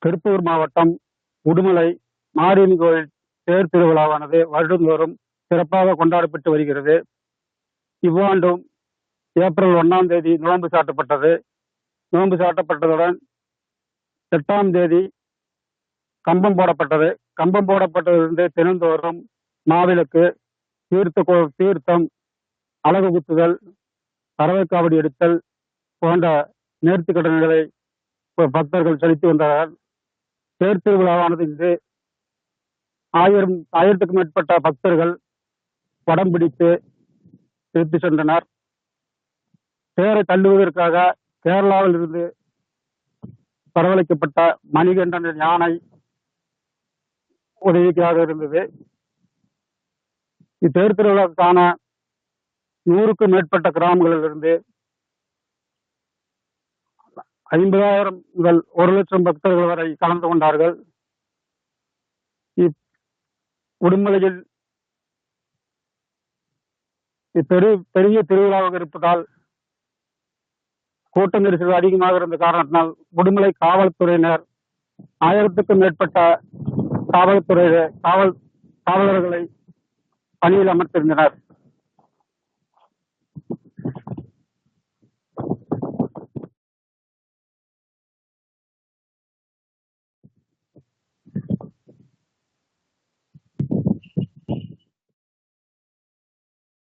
திருப்பூர் மாவட்டம் உடுமலை மாரியம்மன் கோயில் தேர் திருவிழாவானது வருடந்தோறும் சிறப்பாக கொண்டாடப்பட்டு வருகிறது. இவ்வாண்டும் ஏப்ரல் 1ஆம் தேதி நோன்பு சாட்டப்பட்டது. நோன்பு சாட்டப்பட்டதுடன் 8ஆம் தேதி கம்பம் போடப்பட்டது. கம்பம் போடப்பட்டதிலிருந்து தினந்தோறும் மாவிளக்கு, தீர்த்தம், அலகு குத்துதல், பறவைக்காவடி எடுத்தல் போன்ற நேர்த்திக் கடன்களை பக்தர்கள் செலுத்தி வந்தார்கள். தேர் திருவிழாவானது இன்று ஆயிரத்துக்கும் மேற்பட்ட பக்தர்கள் படம் பிடித்து எடுத்து சென்றனர். தேரை தள்ளுவதற்காக கேரளாவில் இருந்து வரவழைக்கப்பட்ட மணிகண்டன் யானை உதவிக்காக இருந்தது. இத்தேர் திருவிழாவுக்கான 100க்கும் மேற்பட்ட கிராமங்களிலிருந்து 50,000 முதல் 1,00,000 பக்தர்கள் வரை கலந்து கொண்டார்கள். உடுமலையில் பெரிய திருவிழாவாக இருப்பதால் கூட்ட நெரிசல் அதிகமாக இருந்த காரணத்தினால் உடுமலை காவல்துறையினர் 1000க்கும் மேற்பட்ட காவலர்களை பணியில் அமர்த்திருந்தனர்.